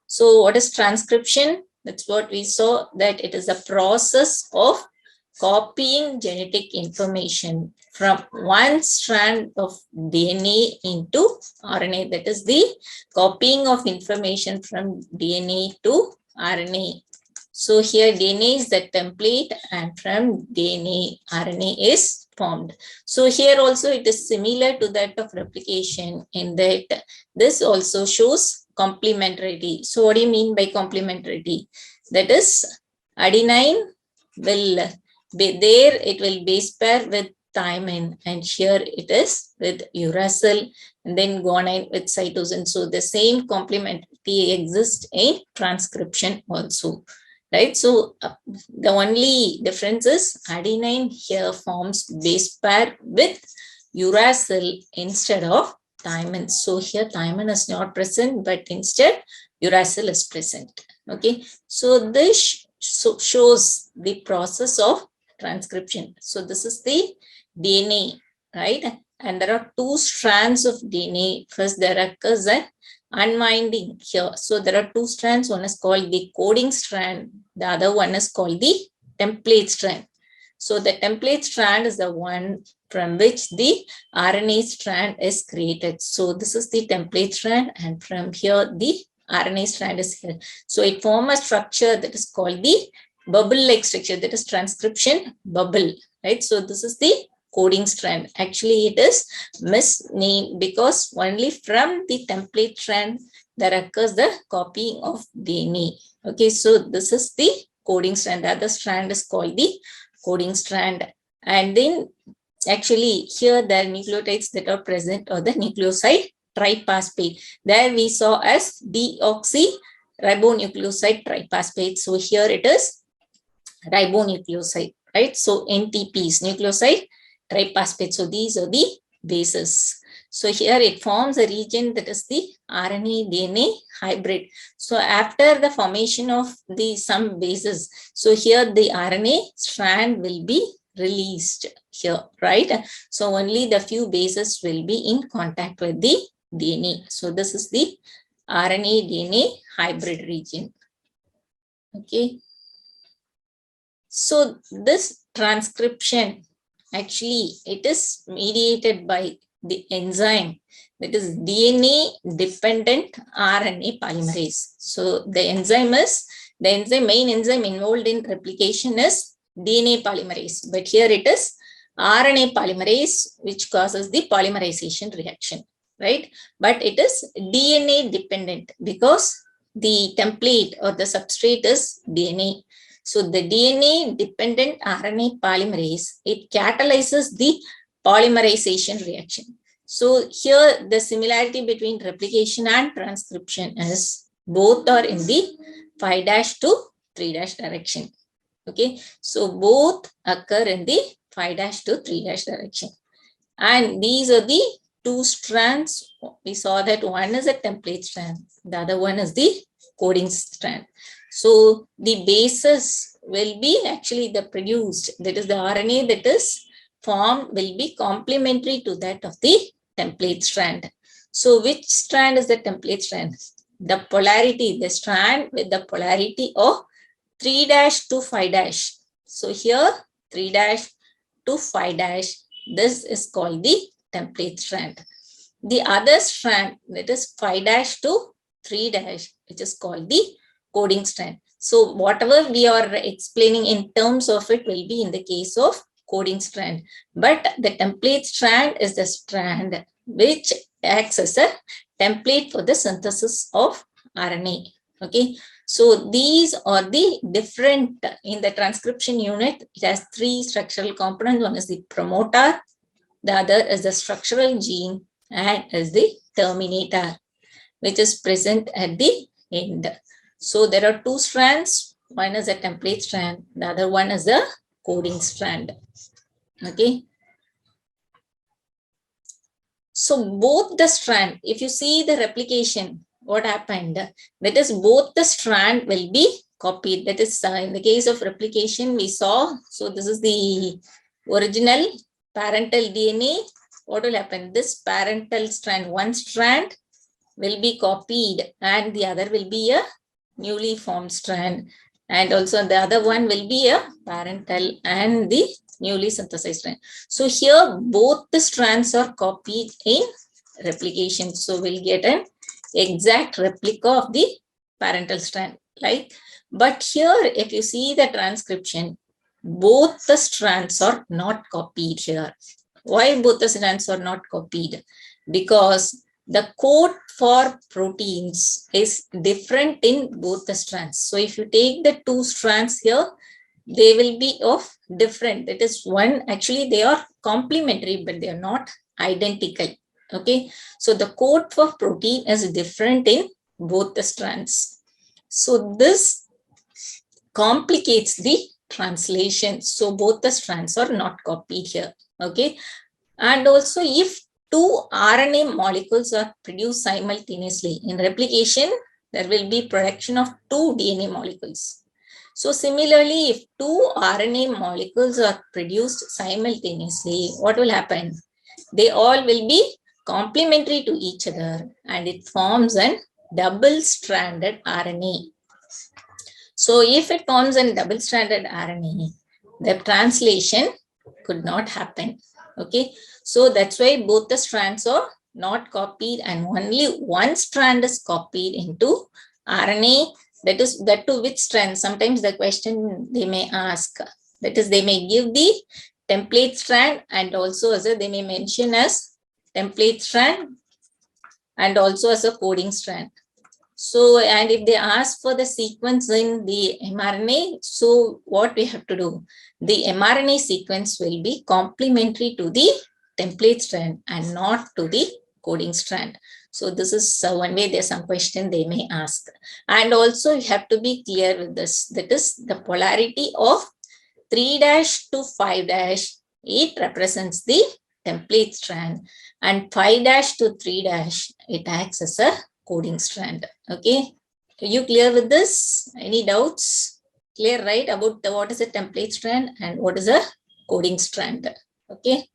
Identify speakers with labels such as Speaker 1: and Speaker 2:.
Speaker 1: So what is transcription? That's what we saw, that it is a process of copying genetic information from one strand of DNA into RNA. That is the copying of information from DNA to RNA. So here DNA is the template and from DNA, RNA is formed. So here also it is similar to that of replication in that this also shows complementarity. So what do you mean by complementarity? That is adenine will be there, it will base pair with thymine, and here it is with uracil, and then guanine with cytosine. So the same complementarity exists in transcription also. Right, so the only difference is adenine here forms base pair with uracil instead of thymine. So here thymine is not present, but instead uracil is present. Okay, so this shows the process of transcription. So this is the DNA, right? And there are two strands of DNA. First, there occurs an unwinding here. So there are two strands. One is called the coding strand. The other one is called the template strand. So the template strand is the one from which the RNA strand is created. So this is the template strand, and from here the RNA strand is here. So it forms a structure that is called the bubble-like structure, that is transcription bubble, right? So this is the coding strand. Actually, it is misnamed because only from the template strand there occurs the copying of DNA. Okay, so this is the coding strand. The other strand is called the coding strand. And then actually here the nucleotides that are present are the nucleoside triphosphate. There we saw as deoxyribonucleoside triphosphate. So here it is ribonucleoside, right? So NTPs, nucleoside triphosphate. So these are the bases. So here it forms a region that is the RNA DNA hybrid. So after the formation of the some bases, so here the RNA strand will be released here, right? So only the few bases will be in contact with the DNA. So this is the RNA DNA hybrid region. Okay. So this transcription, actually it is mediated by the enzyme, that is DNA dependent RNA polymerase. So the main enzyme involved in replication is DNA polymerase, but here it is RNA polymerase which causes the polymerization reaction, right? But it is DNA dependent because the template or the substrate is DNA. So the DNA dependent RNA polymerase, it catalyzes the polymerization reaction. So here the similarity between replication and transcription is both are in the 5' to 3' direction. Okay, so both occur in the 5' to 3' direction. And these are the two strands. We saw that one is a template strand, the other one is the coding strand. So the bases will be actually the produced, that is the RNA that is formed will be complementary to that of the template strand. So which strand is the template strand? The polarity, the strand with the polarity of 3' to 5'. So here 3' to 5', this is called the template strand. The other strand, that is 5' to 3', which is called the coding strand. So whatever we are explaining in terms of it will be in the case of coding strand. But the template strand is the strand which acts as a template for the synthesis of RNA. Okay. So these are the different in the transcription unit. It has three structural components. One is the promoter, the other is the structural gene, and is the terminator, which is present at the end. So there are two strands. One is a template strand, the other one is a coding strand. Okay. So both the strand, if you see the replication, what happened? That is both the strand will be copied. That is in the case of replication we saw. So this is the original parental DNA, what will happen? This parental strand, one strand will be copied and the other will be a newly formed strand. And also the other one will be a parental and the newly synthesized strand. So here both the strands are copied in replication. So we'll get an exact replica of the parental strand. Like, but here if you see the transcription, both the strands are not copied here. Why both the strands are not copied? Because the code for proteins is different in both the strands. So if you take the two strands here, they will be of different. That is one, actually they are complementary, but they are not identical. Okay, so the code for protein is different in both the strands. So this complicates the translation. So both the strands are not copied here. Okay, and also if two RNA molecules are produced simultaneously in replication, there will be production of two DNA molecules. So similarly, if two RNA molecules are produced simultaneously, what will happen? They all will be complementary to each other and it forms a double-stranded RNA. So if it forms a double-stranded RNA, the translation could not happen. Okay, so that's why both the strands are not copied and only one strand is copied into RNA. That is, that to which strand? Sometimes the question they may ask, that is, they may give the template strand and also as they may mention as template strand and also as a coding strand. So, and if they ask for the sequence in the mRNA, so what we have to do? The mRNA sequence will be complementary to the template strand and not to the coding strand. So this is one way there's some question they may ask. And also you have to be clear with this. That is the polarity of 3' to 5', it represents the template strand and 5' to 3', it acts as a coding strand. Okay, are you clear with this? Any doubts? Clear, right, about what is a template strand and what is a coding strand? Okay.